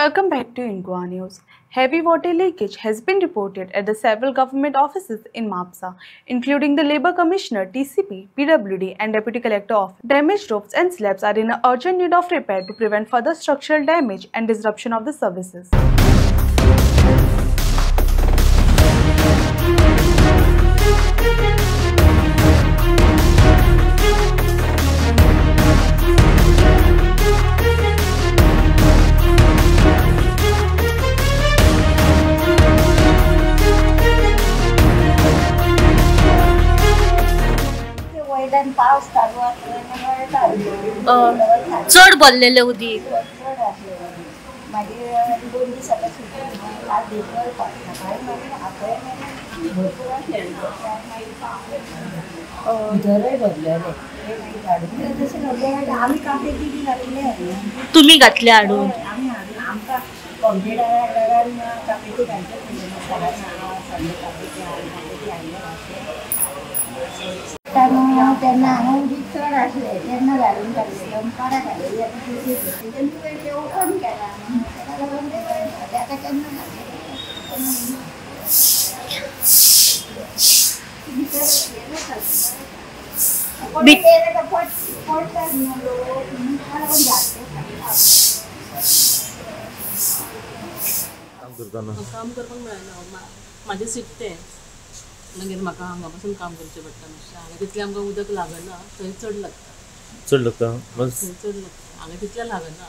Welcome back to Inqua News. Heavy water leakage has been reported at the several government offices in Mapsa, including the Labour Commissioner, TCP, PWD, and Deputy Collector Office. Damaged roofs and slabs are in an urgent need of repair to prevent further structural damage and disruption of the services. चढ भरलेले उदीक तुम्ही घातले हाडून त्यांना चढ असले त्यांना घालून टाकले पारा घालले ओपन केला काम करपाक मेळना म्हाजे शिकते मागीर म्हाका हांगा पासून काम करचें पडटा मातशें हांगा तितलें आमकां उदक लागना थंय चड लागता थंय चड लागता हांगा तितलें लागना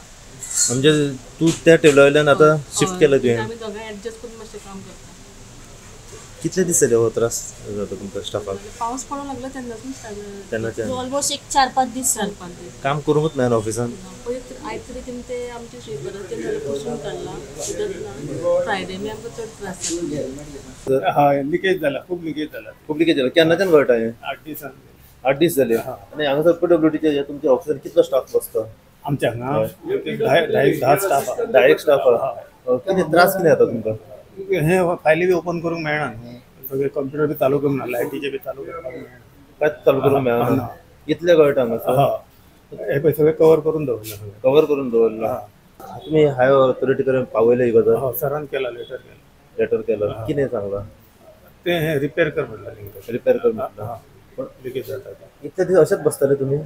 म्हणजे तू त्या टेबला वयल्यान आतां शिफ्ट केला तुवें आमी दोगांय एडजस्ट करून मातशें काम करता कितले दीस जाले हो त्रास जाता तुमकां स्टाफाक पावस पडूंक लागलो तेन्नासून स्टार्ट तेन्नाच्यान ऑलमोस्ट एक 4-5 दीस काम करूंकच मेळना ऑफिसान पळय आयज तरी तेमी ते आमचे स्विपराचे जाल्यार पुसून काडला उदक ना फ्रायडे बी आमकां चड त्रास जालो हय लिकेज जाला खूब लिकेज जाला खूब लिकेज जाला केन्नाच्यान गळटा हें 8 दिसान 8 दीस जाले आनी हांगासर PWDचे तुमच्या ऑफिसान कितलो स्टाफ बसता आमच्या हांगा 10 स्टाफ 10 स्टाफ कितें त्रास कितें जाता तुमकां हे फायली बी ओपन करूंक मेळना न्हू सगळे कंप्युटर बी चालू करूंक ना लायटीचे बी चालू करपाक मेळना कांयच चालू करूंक मेळना इतले गळटा हांगासर हे पळय सगळे कवर करून दवरला सगळे कवर करून दवरला तुमी हायर ऑथॉरिटी कडेन पावयले ही गजाल सरान केला लेटर केलं कितें सांगला ते हे रिपेअर कर म्हटलं रिपेअर कर म्हटलं पण लिकेज जाता इतले दीस अशेंच बसताले तुमी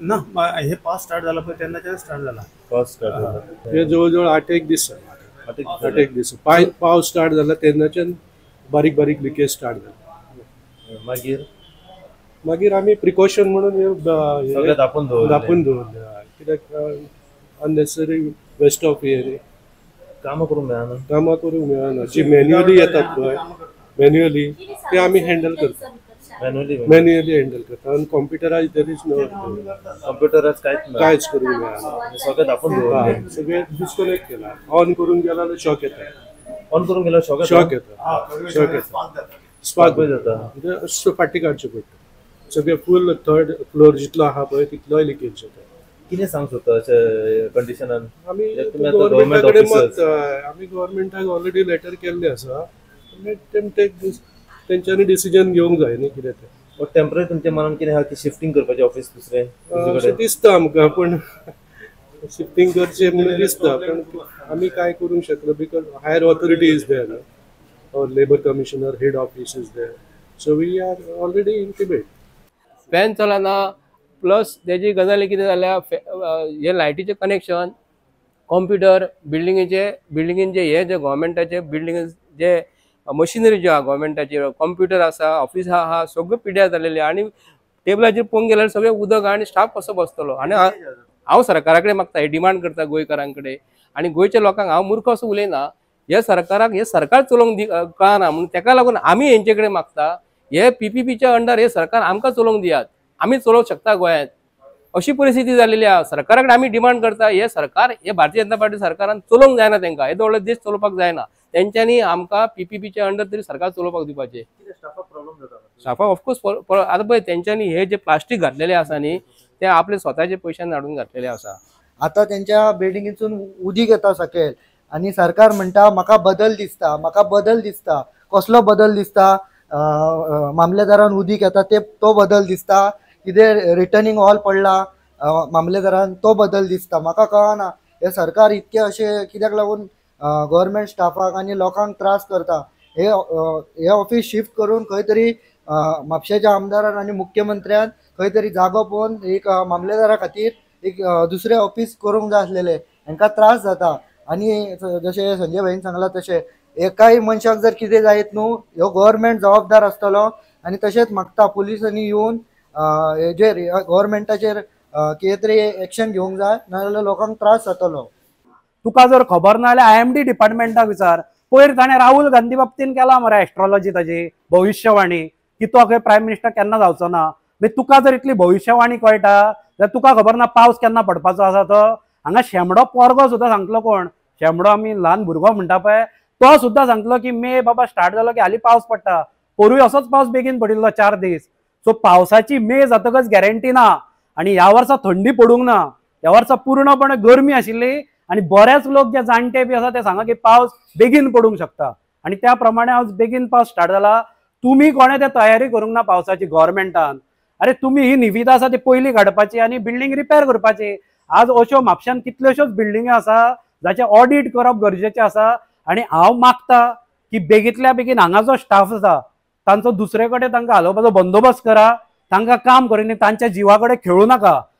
ना हे पावस स्टार्ट जाला पळय तेन्नाच्यान स्टार्ट जाला पावस स्टार्ट जाला हे जवळजवळ 8 दीस 8 दीस पावस स्टार्ट जाला तेन्नाच्यान बारीक बारीक लिकेज स्टार्ट जाला मागीर आमी प्रिकॉशन म्हणून सगळे दापून दवरले कित्याक अननेसेसरी वेस्ट ऑफ हे कामां करूंक मेळना जी मॅन्युअली येतात पळय मॅन्युअली ते आमी हँडल करता मॅन्युअली हँडल करता आनी कॉम्प्युटरायज देर इज नो कॉम्प्युटरायज कांयच करूंक मेळना सगळे दापून दवरले सगळे डिस्कनेक्ट केला ऑन करून गेला जाल्यार शॉक येता ऑन करून गेल्यार शॉक येता स्पार्क जाता फाटी काडचे पडटा सगळे फूल 3rd फ्लोर जितलो आहा पळय तितलोय लिकेज जाता कितें सांग सोदता अशें कंडिशनान आमी गव्हर्मेंटाक ऑलरेडी लेटर केल्ले आसा तेंच्यांनी डिसिजन घेवंक जाय न्ही कितें तें टेम्पररी तुमच्या मनान कितें आहा की शिफ्टिंग करपाचें ऑफिस दुसरें अशें दिसता आमकां पण शिफ्टिंग करचें म्हणून दिसता पण आमी कांय करूंक शकना because higher authority is there or labour commissioner head office is there so we are already in debate फॅन चलना प्लस तेजी गजाली कितें जाल्या हे लायटीचें कनेक्शन कॉम्प्युटर बिल्डिंगीन जे हे गव्हर्मेंटाचे बिल्डिंग जे मशिनरी ज्यो आहा गव्हर्मेंटाचे कॉम्प्युटर आसा ऑफिस आहा सगळ्यो पिड्यार जालेले आनी टेबलाचेर पळोवंक गेल्यार सगळे उदक आनी स्टाफ कसो बसतलो आनी हांव सरकारा कडेन मागता हे डिमांड करता गोंयकारां कडेन आनी गोंयच्या लोकांक हांव मूर्ख असो उलयना हे सरकाराक हे सरकार चलोवंक कळना म्हणून तेका लागून आमी हेंचे कडेन मागता हे PPPच्या अंडर हे सरकार आमकां चलोवंक दियात आमी चलोवंक शकता गोंयांत अशी परिस्थिती जालेली आहा सरकारा कडेन आमी डिमांड करता हे सरकार हे भारतीय जनता पार्टी सरकारान चलोवंक जायना तेंकां हे व्हडलो देश चलोवपाक जायना तेंच्यांनी आमकां PPPच्या अंडर तरी सरकार चलोवपाक दिवपाचें स्टाफाक ऑफकोर्स आतां पळय तेंच्यांनी हे जे प्लास्टीक घातलेले आसा न्ही ते आपले स्वताचे पयशान हाडून घातलेले आसा आता त्यांच्या बिल्डिंगेतून उदीक येता सकयल आणि सरकार म्हणटा म्हाका बदल दिसता कसलो बदल दिसता मामलेदारान उदीक येता तो बदल दिसता कितें रिटर्निंग हॉल पडला मामलेदारान तो बदल दिसता म्हाका कळना हे सरकार इतके असे कित्याक लागून गव्हर्मेंट स्टाफाक आणि लोकांक त्रास करता. हे ऑफिस शिफ्ट करून खंय तरी म्हापशेच्या आमदारान आणि मुख्यमंत्र्यान खंय तरी जागो पळोवन एक मामलेदारा खातीर एक दुसरें ऑफिस करूंक जाय आसलेलें. हांकां त्रास जाता आणि जशें संजय भाईन सांगलां तशें एकाय मनशाक जर कितें जायत न्हू ह्यो गव्हर्मेंट जबाबदार आसतलो. आणि तशेंच मागता पुलिसांनी येवन हेजेर गव्हर्मेंटाचेर कितें तरी एक्शन घेवंक जाय, नाजाल्यार लोकांक त्रास जातलो. तुका जर खबर ना जाल्यार IMD डिपार्टमेंटाक विचार. पयर ताणें राहुल गांधी बाबतीन केला मरे एस्ट्रॉलॉजी ताजी भविष्यवाणी की तो खंय प्रायम मिनिस्टर केन्ना जावचो ना. मागीर तुका जर इतली भविष्यवाणी कळटा जाल्यार तुका खबर ना पावस केन्ना पडपाचो आसा तो. हांगा शेमडो पोरगो सुद्दां सांगतलो कोण, शेमडो आमी ल्हान भुरगो म्हणटा पळय तो सुद्दां सांगतलो की मे बाबा स्टार्ट जालो की हालीं पावस पडटा. पोरूय असोच पावस बेगीन पडिल्लो 4 दीस. सो पावसाची मे जातकच गॅरंटी ना. आणि ह्या वर्सा थंडी पडूंक ना, ह्या वर्सा पूर्णपणे गरमी आशिल्ली. आणि बरेच लोक जे जाणटे बी आसा ते सांगा की पावस बेगीन पडूंक शकता. आणि त्या प्रमाणे आज बेगीन पावस स्टार्ट जाला. तुम्ही कोणे ते तयारी करूंक ना पावसाची गव्हर्मेंटान. अरे तुम्ही ही निविदा आसा ती पयली काडपाची आणि बिल्डींग रिपेअर करपाची. आज अश्यो म्हापशान कितल्योश्योच बिल्डिंगी आसा जाचे ऑडिट करप गरजेचें आसा. आणि हांव मागता की बेगींतल्या बेगीन हांगा जो स्टाफ आसा तांचो दुसरे कडेन तांकां हालोवपाचो बंदोबस्त करा. तांकां काम करिनी तांच्या जिवा कडेन खेळू नाका.